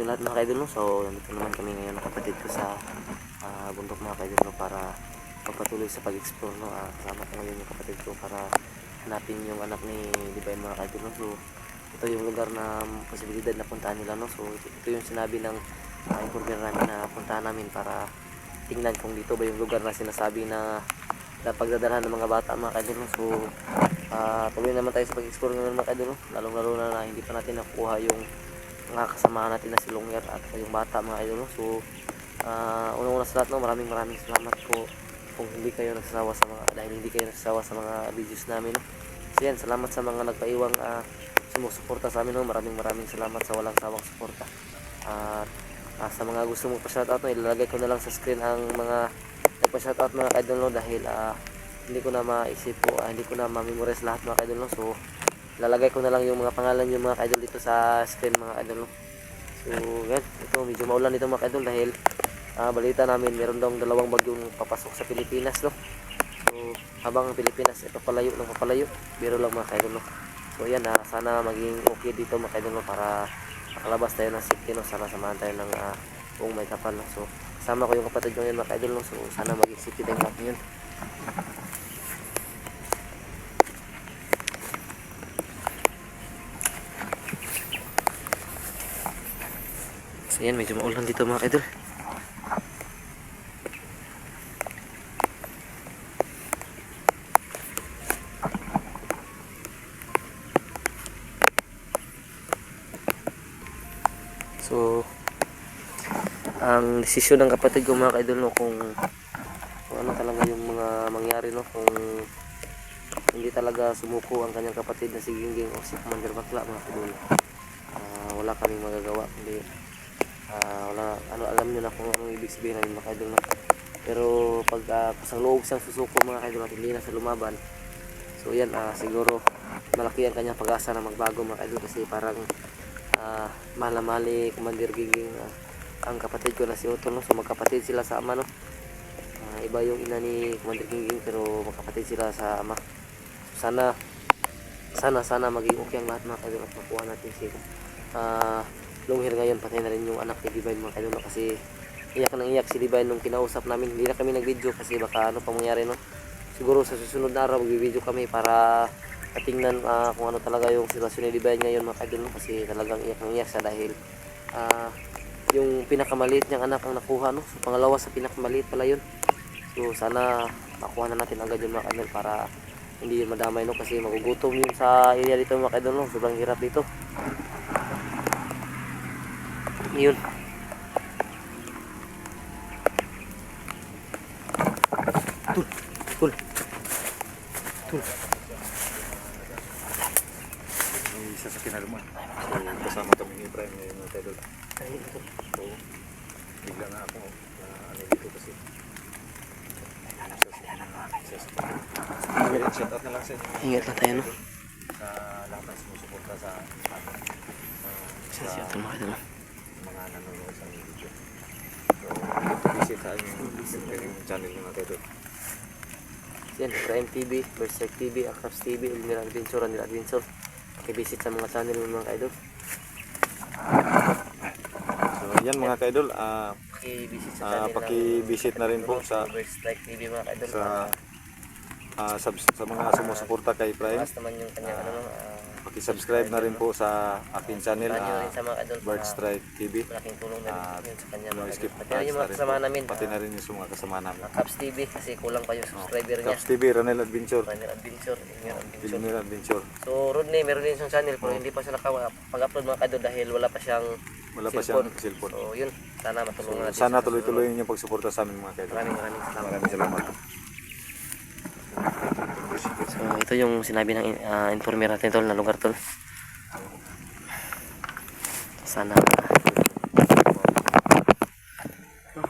yung lahat mga kaidol, no? So nandito naman kami ngayon ng kapatid ko sa bundok mga kaidol, no? Para pagpatuloy sa pag-explore, no? Kasama ko ngayon yung kapatid ko para hanapin yung anak ni Divine mga kaidol, no? So ito yung lugar na posibilidad na puntahan nila, no? So ito yung sinabi ng informer namin na puntahan namin para tingnan kung dito ba yung lugar na sinasabi na pagdadalhan ng mga bata mga kaidol, no? So tuloy naman tayo sa pag-explore ngayon mga kaidol, no? Lalong lalo na hindi pa natin nakuha yung mga kasama natin na si Longyer at yung bata mga idol, no? So unang-una sa lahat, no, maraming salamat po kung hindi kayo nagsasawa sa mga videos namin, no? So yan, salamat sa mga nagpaiwang sumusuporta sa amin, no? Maraming salamat sa walang sawang suporta. At sa mga gusto mong pa-shoutout, no, ilalagay ko na lang sa screen ang mga nagpa-shoutout mga idol, no? Dahil hindi ko na maisip po, hindi ko na ma-memorize lahat mga idol, no? So lalagay ko na lang yung mga pangalan yung mga idol dito sa screen mga idol, no? So yan, ito medyo maulan dito mga idol dahil balita namin meron daw dalawang bagyong papasok sa Pilipinas, no? So habang ang Pilipinas ito papalayo ng papalayo, biro lang mga idol, no? So yan, sana maging okay dito mga idol, no? Para makalabas tayo ng safety, no? Sana samahan tayo ng buong may kapal, no? So kasama ko yung kapatid ko ngayon mga idol, no? So sana maging safety tayo natin yun. So yan, medyo maulan dito mga idol. So ang desisyon ng kapatid ko mga idol, no, kung ano talaga yung mga mangyari, no, kung hindi talaga sumuko ang kanyang kapatid na si Gingging o si Commander Bakla mga idol, wala kaming magagawa, hindi wala, alam nyo na kung anong ibig sabihin namin mga idol, no? Pero pag pasang loob siyang susuko mga idol at hindi na sa lumaban, so yan, siguro malaki ang kanyang pag-asa na magbago mga idol, kasi parang mahal na mahal ni Commander Gingging ang kapatid ko na si Otto, no? So magkapatid sila sa ama, no? Iba yung ina ni Commander Gingging pero magkapatid sila sa ama. So sana maging okay ang lahat mga idol at makuha natin si Longyer ngayon, patay na rin yung anak ni Divine mga idol, no? Kasi iyak nang iyak si Divine nung kinausap namin. Hindi na kami nag-video kasi baka ano pa mangyari, no? Siguro sa susunod na araw mag-video kami para tingnan kung ano talaga yung sitwasyon ni Divine ngayon mga idol, no? Kasi talagang iyak nang iyak siya dahil yung pinakamaliit niyang anak ang nakuha, no? So pangalawa sa pinakamaliit pala yun. So sana makuha na natin agad yung mga idol para hindi yun madamay, no? Kasi magugutom yun sa area dito mga idol, no? Sobrang hirap dito yun. Tul May isa sa kinalaman. So, kasama kami ni Ibrahim ngayon mga idol. So, bigla na ako ano dito kasi. Shout out na lang sa inyo. Ingat lang tayo, no? Sa lahat ng sumusuporta sa mga idol, mga nanonood sa video. So, visit sa yung channel ng mga idol. yan, Prime TV, Berserk TV, Acraps TV, Ulmira Adventure, Anil Adventure. Pakivisit sa mga channel ng mga idol. So, yan mga ka-idol, Pakivisit sa channel paki-visit na rin po sa Berserk TV mga idol. sa mga sumusuporta kay Prime. Taas naman yung kanyang Paki-subscribe na rin po sa aking channel, rin sa mga idol. Birdstrike TV. Malaking tulong na rin yun sa kanya mga idol. Skip Pati na yung mga kasama namin. Pati na rin yung mga kasama namin. Caps TV kasi kulang pa yung subscriber niya. Caps TV, Ranel Adventure. Ranel Adventure, Ilmir Adventure. Ilmir Adventure. So Rodney, meron din siyang channel pero hindi pa siya nakapag-upload mga idol dahil wala pa siyang cellphone. So yun, sana matulungan natin. Sana tuloy-tuloy yung pagsuporta sa amin mga kaibigan. Maraming salamat. Maraming salamat. So ito yung sinabi ng informer natin tol na lugar tol. Sana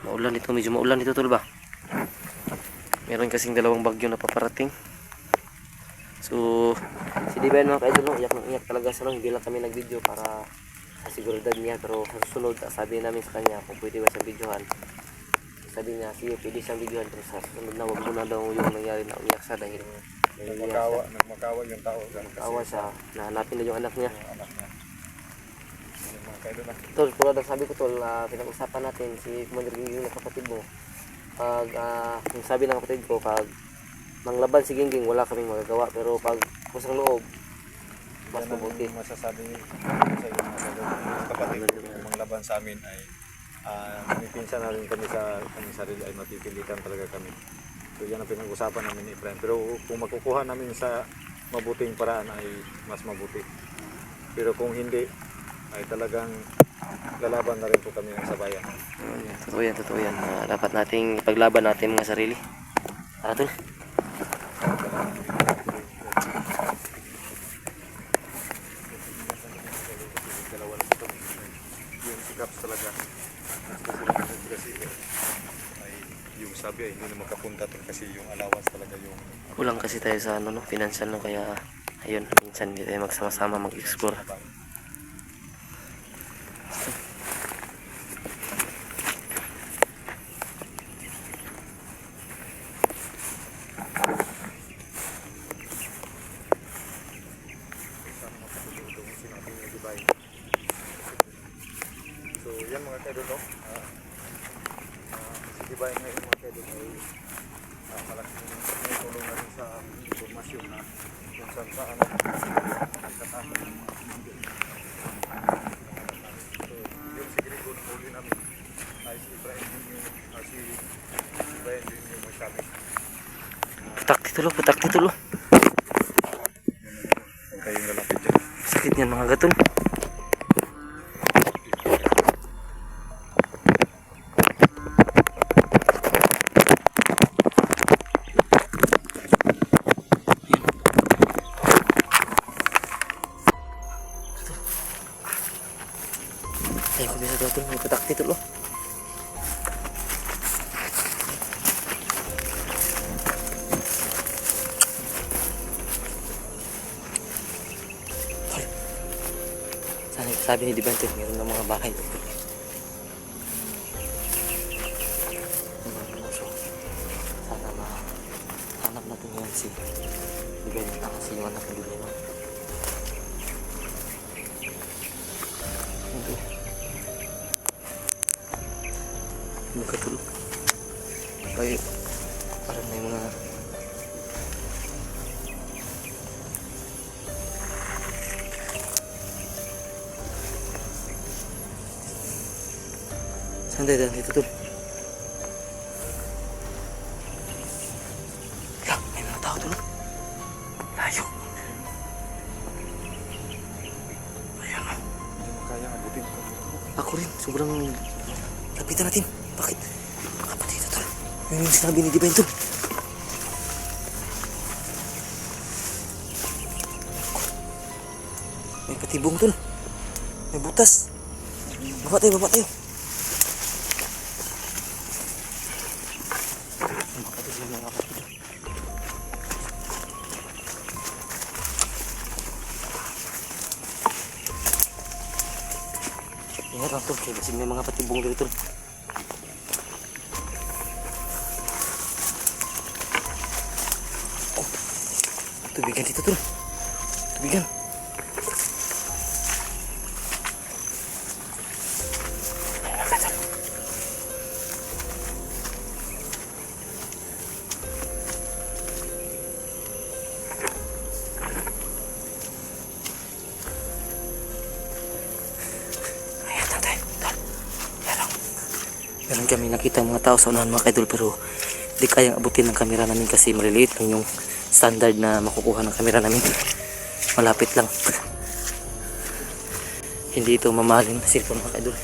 maulan dito, medyo maulan dito tol ba? Meron kasing dalawang bagyo na paparating. So si Divine mga kaidol, no, iyak nang iyak talaga siya, no? Hindi lang kami nag-video para sa seguridad niya, pero sa susunod sabi namin sa kanya kung pwede ba siyang videohan. Sabi niya sige pwede siyang videohan, pero sa susunod na wag muna daw yung nangyari na umiyak siya dahil Nagmakawa yung tao. nagmakawa siya, nahanapin na yung anak niya. kaidol na. Tol, tulad ng sabi ko tol, pinag-usapan natin si Commander Gingging na kapatid mo. Pag yung sabi ng kapatid ko, pag manglaban si Gingging, wala kaming magagawa. Pero pag kusang loob, mas Yan ang mabuti. masasabi sa iyo mga kaidol. Kapatid ko yung mga laban sa amin ay pinsan na rin kami sa aming sarili ay mapipilitan talaga kami. So yan ang pinag-usapan namin ni Efrain. Pero kung makukuha namin sa mabuting paraan ay mas mabuti. Pero kung hindi, ay talagang lalaban na rin po kami ng sabayan. Totoo yan, totoo yan. Dapat nating ipaglaban natin mga sarili. Tara tol. Dalawa lang ito. Yung sikaps talaga. Kasi ay yung sabi ay hindi na makapunta to kasi yung allowance talaga yung Kulang kasi tayo sa ano, no, financial no, kaya ayun, minsan hindi tayo magsama-sama mag-explore. So yan mga kaidol no. Si Dibay ngayon mga kaidol ay malaking tulong na rin sa informasyon na kung saan saan nagkatakas. So yung si Grigo na huli namin ay si Ibrahim din yung may sabi. Putak titulo. Huwag kayong lalapit dyan. Sakit niyan mga gatol. Ay, kung bisa gatol, may putak titulo. Sabi ni Divante, meron ng mga bahay. So, sana mahanap natin ngayon si Divante na kasi yung anak ni Divante. Magkatulog. Ay, parang may mga saan tayo dito tol? Lang, may mga tao tol. Layo. Ayan o. Hindi mo kaya abutin ko. Ako rin, sobrang lapitan natin. Bakit? Kapatid ito tol. Yun yung sinabi ni Divine tol. May patibong tol. May butas. Baba tayo, baba tayo. Ingat lang tol, kasi may mga patibong dito tol. Oh, tubigan dito tol. Tubigan. Meron kami nakita mga tao sa unahan mga kaidol, pero di kayang abutin ng kamera namin kasi maliliit lang yung standard na makukuha ng kamera namin. Malapit lang. Hindi ito mamahalin na cellphone mga kaidol.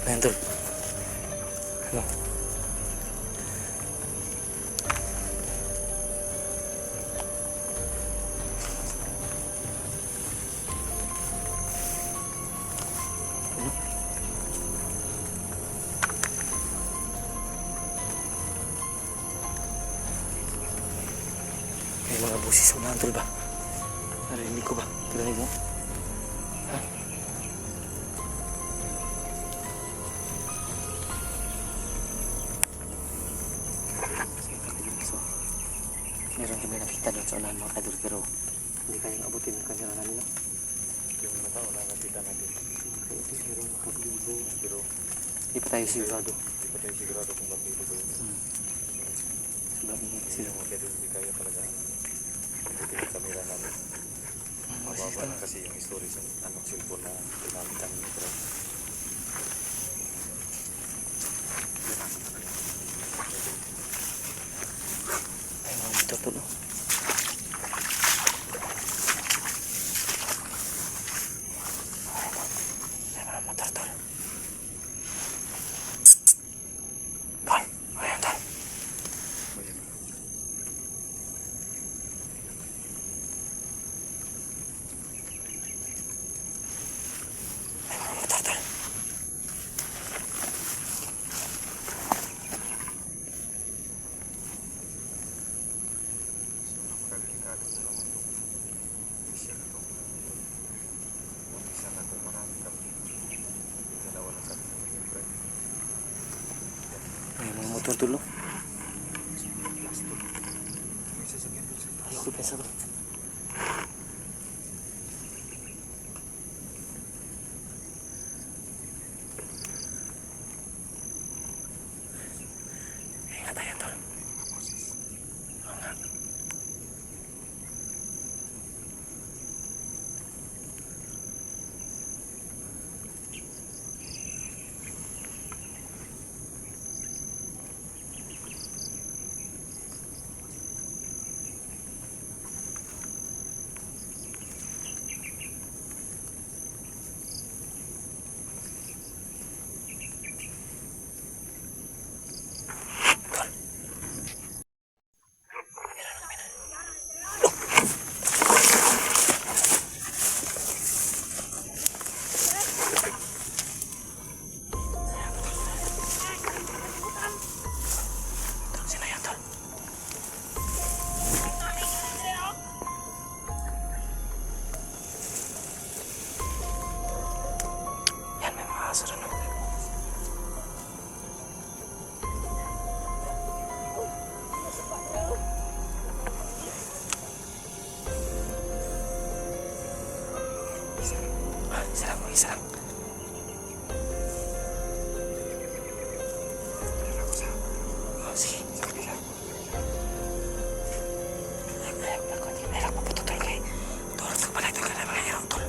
Ayan tol. Ano? May mga busis sa unahan tol ba? Narinig ko ba? Narinig mo? Ha? Meron kami nakita doon sa unahan mga kaidol, pero hindi kayang abutin ng kamera namin. No? Yung mata, wala nakita natin. Pero makablibo. Pero Hindi pa tayo sigurado. hindi pa tayo sigurado kung bakit ito yun. Sobrang ingay kasi Sila mga kadol, hindi kaya talaga abutin yung camera namin. Mababa na kasi yung storage ng cellphone na ginamit namin ito. Ay, mga motor to, no? Ay, mga motor to. Tol, ayan, tol. Ay, mga motor to. Napakadelikado ko naman ito. Isa na ito. Isa na ito marami kami. Dalawa lang kami ng siyempre. Ay, mga motor to, no? Plastic. May sasakyan doon sa taas. Ayoko pensa to. Ingat tayo, tol. Oo nga. Sino yan, tol? Yan, may mga aso rin, no? Isa lang, isa lang. Oh, sige. Ayak na ko. Ayak pa po ito, tol. Kaya tulad ka pala ito ka na mga hirap, tol.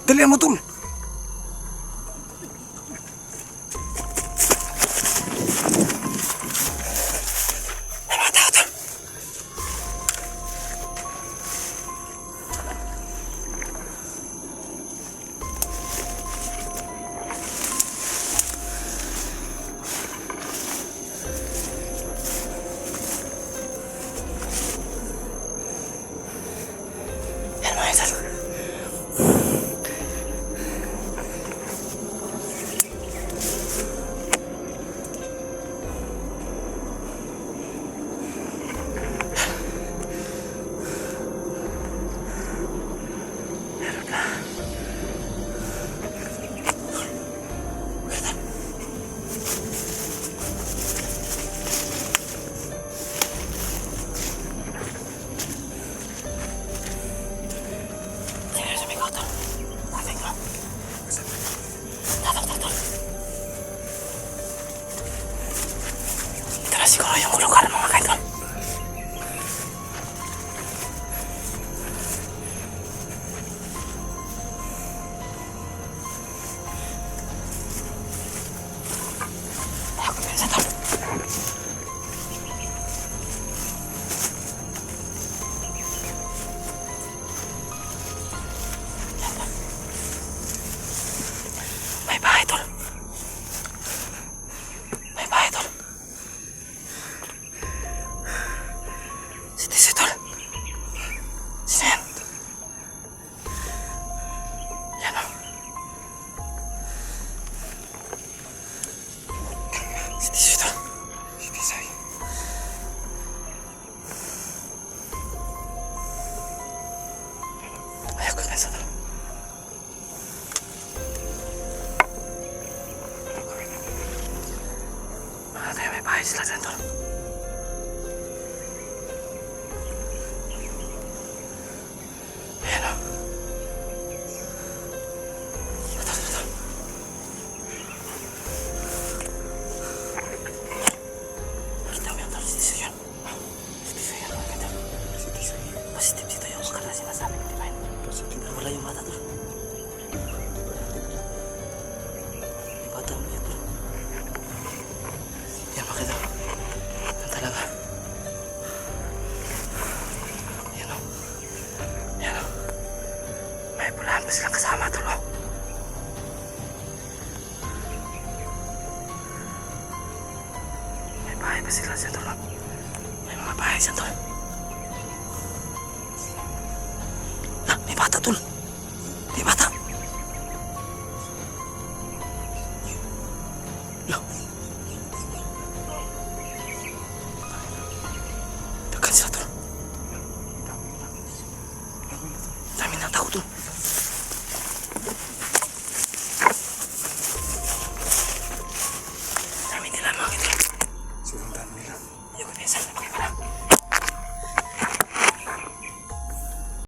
Dalihan mo, tol. Ay, mga tao, tol. Yan, mga tol. Siguro yung lugar mga kaidol. bahay sila dyan, tol. Ayan o. Tol, tol, tol. Kita mo yan, tol. Dito yun. Dito yun. Positive dito yung skala sinasabi ko, di ba? Positive. Wala yung mata, tol. May bata mo yan, tol. Yan, makita mo. Yan talaga. Yan o. Yan o. May pulahan pa silang kasama, tol, o. May bahay pa sila dyan, tol, o. May mga bahay dyan, tol. Ah, may bata, tol. May bata. Lo. Dagan sila, tol. Dami ng tao, tol. Dami nila, mga kaibigan. Silang dami nila. Yung pinsan na makikita.